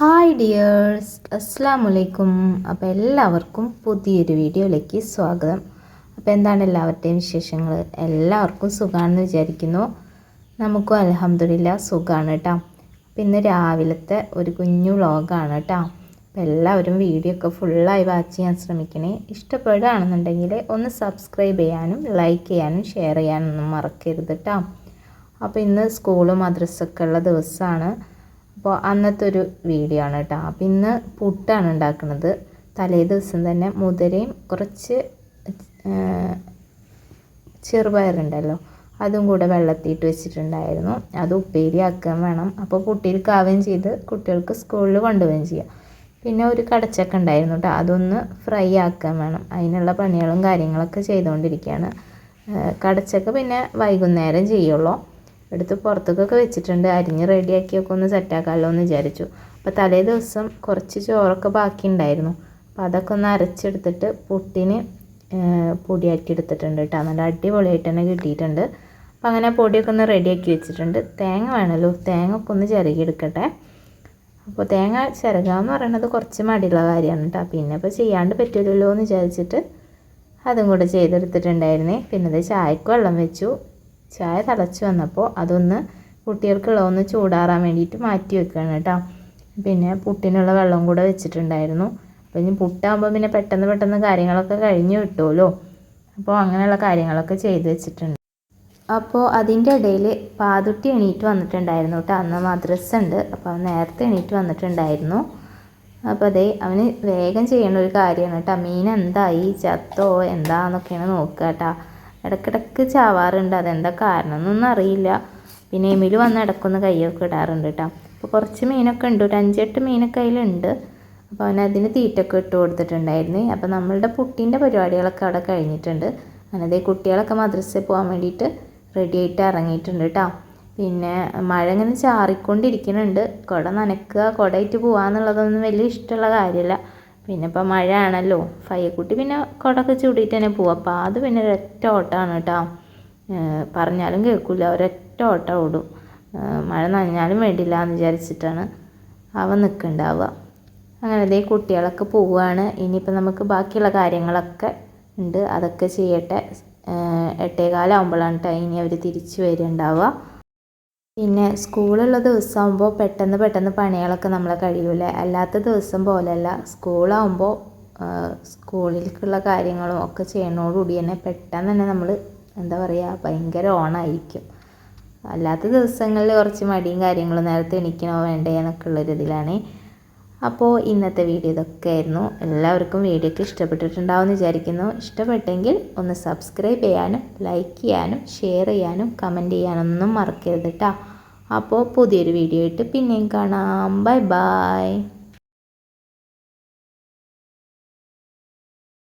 Hi dears, അസ്സലാമലൈക്കും. അപ്പോൾ എല്ലാവർക്കും പുതിയൊരു വീഡിയോയിലേക്ക് സ്വാഗതം. അപ്പോൾ എന്താണ് എല്ലാവരുടെയും വിശേഷങ്ങൾ? എല്ലാവർക്കും സുഖമാണെന്ന് വിചാരിക്കുന്നു. നമുക്കും അൽഹംദുലില്ലാ സുഖമാണ് കേട്ടോ. അപ്പോൾ ഇന്ന് രാവിലത്തെ ഒരു കുഞ്ഞു വ്ളോഗാണ് കേട്ടോ. അപ്പോൾ എല്ലാവരും വീഡിയോ ഒക്കെ ഫുള്ളായി വാച്ച് ചെയ്യാൻ ശ്രമിക്കണേ. ഇഷ്ടപ്പെടുകയാണെന്നുണ്ടെങ്കിൽ ഒന്ന് സബ്സ്ക്രൈബ് ചെയ്യാനും ലൈക്ക് ചെയ്യാനും ഷെയർ ചെയ്യാനൊന്നും മറക്കരുത് കേട്ടോ. അപ്പോൾ ഇന്ന് സ്കൂളും മദ്രസൊക്കെ ഉള്ള ദിവസമാണ്. അപ്പോൾ അന്നത്തെ ഒരു വീഡിയോ ആണ് കേട്ടോ. അപ്പോൾ ഇന്ന് പുട്ടാണ് ഉണ്ടാക്കുന്നത്. തലേ ദിവസം തന്നെ മുതിരയും കുറച്ച് ചെറുപയറുണ്ടല്ലോ അതും കൂടെ വെള്ളത്തിയിട്ട് വെച്ചിട്ടുണ്ടായിരുന്നു. അത് ഉപ്പേരി ആക്കാൻ വേണം. അപ്പോൾ പുട്ടിയിൽക്കാവുകയും ചെയ്ത് കുട്ടികൾക്ക് സ്കൂളിൽ കൊണ്ടുപോവുകയും ചെയ്യാം. പിന്നെ ഒരു കടച്ചക്ക ഉണ്ടായിരുന്നു കേട്ടോ, അതൊന്ന് ഫ്രൈ ആക്കാൻ വേണം. അതിനുള്ള പണികളും കാര്യങ്ങളൊക്കെ ചെയ്തുകൊണ്ടിരിക്കുകയാണ്. കടച്ചക്ക പിന്നെ വൈകുന്നേരം ചെയ്യുള്ളൂ. എടുത്ത് പുറത്തേക്കൊക്കെ വെച്ചിട്ടുണ്ട്. അരിഞ്ഞ് റെഡിയാക്കിയൊക്കെ ഒന്ന് സെറ്റാക്കാമല്ലോ എന്ന് വിചാരിച്ചു. അപ്പോൾ തലേ ദിവസം കുറച്ച് ചോറൊക്കെ ബാക്കി ഉണ്ടായിരുന്നു. അപ്പോൾ അതൊക്കെ ഒന്ന് അരച്ചെടുത്തിട്ട് പുട്ടിന് പൊടിയാക്കി എടുത്തിട്ടുണ്ട് കേട്ടോ. നല്ല അടിപൊളിയായിട്ട് തന്നെ കിട്ടിയിട്ടുണ്ട്. അപ്പോൾ അങ്ങനെ പൊടിയൊക്കെ ഒന്ന് റെഡിയാക്കി വെച്ചിട്ടുണ്ട്. തേങ്ങ വേണമല്ലോ, തേങ്ങ ഒക്കെ ഒന്ന് ചിരകിയെടുക്കട്ടെ. അപ്പോൾ തേങ്ങ ചിരകുക എന്ന് പറയുന്നത് കുറച്ച് മടിയുള്ള കാര്യമാണ് കേട്ടോ. പിന്നെ ഇപ്പോൾ ചെയ്യാണ്ട് പറ്റില്ലല്ലോ എന്ന് വിചാരിച്ചിട്ട് അതും കൂടെ ചെയ്തെടുത്തിട്ടുണ്ടായിരുന്നേ. പിന്നെ അത് ചായക്ക് വെള്ളം വെച്ചു. ചായ തിളച്ച് വന്നപ്പോൾ അതൊന്ന് കുട്ടികൾക്കുള്ളതൊന്ന് ചൂടാറാൻ വേണ്ടിയിട്ട് മാറ്റി വെക്കുകയാണ് കേട്ടോ. പിന്നെ പുട്ടിനുള്ള വെള്ളം കൂടെ വെച്ചിട്ടുണ്ടായിരുന്നു. അപ്പോൾ ഇനി പുട്ടാകുമ്പോൾ പിന്നെ പെട്ടെന്ന് കാര്യങ്ങളൊക്കെ കഴിഞ്ഞ് കിട്ടുമല്ലോ. അപ്പോൾ അങ്ങനെയുള്ള കാര്യങ്ങളൊക്കെ ചെയ്ത് വെച്ചിട്ടുണ്ട്. അപ്പോൾ അതിൻ്റെ ഇടയിൽ പാതുട്ടി എണീറ്റ് വന്നിട്ടുണ്ടായിരുന്നു കേട്ടോ. അന്ന് മദ്രസ ഉണ്ട്, അപ്പോൾ നേരത്തെ എണീറ്റ് വന്നിട്ടുണ്ടായിരുന്നു. അപ്പോൾ അതേ അവന് വേഗം ചെയ്യേണ്ട ഒരു കാര്യമാണ് കേട്ടോ. മീൻ എന്തായി, ചത്തോ എന്താന്നൊക്കെയാണ് നോക്കുക കേട്ടോ. ഇടയ്ക്കിടയ്ക്ക് ചാവാറുണ്ട്, അതെന്താ കാരണം എന്നൊന്നും അറിയില്ല. പിന്നെ എമിൽ വന്ന് ഇടയ്ക്കൊന്ന് കയ്യൊക്കെ ഇടാറുണ്ട് കേട്ടോ. അപ്പോൾ കുറച്ച് മീനൊക്കെ ഉണ്ട്, ഒരു 5-8 മീനൊക്കെ അതിലുണ്ട്. അപ്പോൾ അവനതിന് തീറ്റൊക്കെ ഇട്ട് കൊടുത്തിട്ടുണ്ടായിരുന്നു. അപ്പോൾ നമ്മളുടെ പുട്ടിൻ്റെ പരിപാടികളൊക്കെ അവിടെ കഴിഞ്ഞിട്ടുണ്ട്. അങ്ങനെ കുട്ടികളൊക്കെ മദ്രസയിൽ പോകാൻ വേണ്ടിയിട്ട് റെഡി ആയിട്ട് ഇറങ്ങിയിട്ടുണ്ട് കേട്ടോ. പിന്നെ മഴ ഇങ്ങനെ ചാറിക്കൊണ്ടിരിക്കുന്നുണ്ട്. കുട നനയ്ക്കുക, കുടയിട്ട് പോകാമെന്നുള്ളതൊന്നും വലിയ ഇഷ്ടമുള്ള കാര്യമില്ല. പിന്നെ ഇപ്പോൾ മഴയാണല്ലോ. ഫയ്യക്കുട്ടി പിന്നെ കുടയൊക്കെ ചൂടിയിട്ട് തന്നെ പോവും. അപ്പോൾ അത് പിന്നെ ഒരൊറ്റ ഓട്ടമാണ് കേട്ടോ. പറഞ്ഞാലും കേൾക്കില്ല, ഒരൊറ്റ ഓട്ടം ഓടും. മഴ നനഞ്ഞാലും വേണ്ടില്ല എന്ന് വിചാരിച്ചിട്ടാണ് അവൻ നിൽക്കുന്നുണ്ടാവുക. അങ്ങനെ അതേ കുട്ടികളൊക്കെ പോവുകയാണ്. ഇനിയിപ്പോൾ നമുക്ക് ബാക്കിയുള്ള കാര്യങ്ങളൊക്കെ ഉണ്ട്, അതൊക്കെ ചെയ്യട്ടെ. 8:15 ആകുമ്പോഴാണ് കേട്ടോ ഇനി അവർ തിരിച്ച് വരുന്നുണ്ടാവുക. പിന്നെ സ്കൂളുള്ള ദിവസമാകുമ്പോൾ പെട്ടെന്ന് പണികളൊക്കെ നമ്മളെ കഴിയൂലേ. അല്ലാത്ത ദിവസം പോലെയല്ല, സ്കൂളാകുമ്പോൾ സ്കൂളിലേക്കുള്ള കാര്യങ്ങളും ഒക്കെ ചെയ്യുന്നതോടുകൂടി തന്നെ പെട്ടെന്ന് തന്നെ നമ്മൾ എന്താ പറയുക ഭയങ്കര ഓണായിരിക്കും. അല്ലാത്ത ദിവസങ്ങളിൽ കുറച്ച് മടിയും കാര്യങ്ങളും നേരത്തെ എണീക്കണോ വേണ്ടേ എന്നൊക്കെ ഉള്ളൊരിതിലാണ്. അപ്പോൾ ഇന്നത്തെ വീഡിയോ ഇതൊക്കെ ആയിരുന്നു. എല്ലാവർക്കും വീഡിയോ ഒക്കെ ഇഷ്ടപ്പെട്ടിട്ടുണ്ടാവുമെന്ന് വിചാരിക്കുന്നു. ഇഷ്ടപ്പെട്ടെങ്കിൽ ഒന്ന് സബ്സ്ക്രൈബ് ചെയ്യാനും ലൈക്ക് ചെയ്യാനും ഷെയർ ചെയ്യാനും കമൻറ്റ് ചെയ്യാനൊന്നും മറക്കരുത് കേട്ടോ. അപ്പോൾ പുതിയൊരു വീഡിയോ ആയിട്ട് പിന്നെയും കാണാം. Bye bye.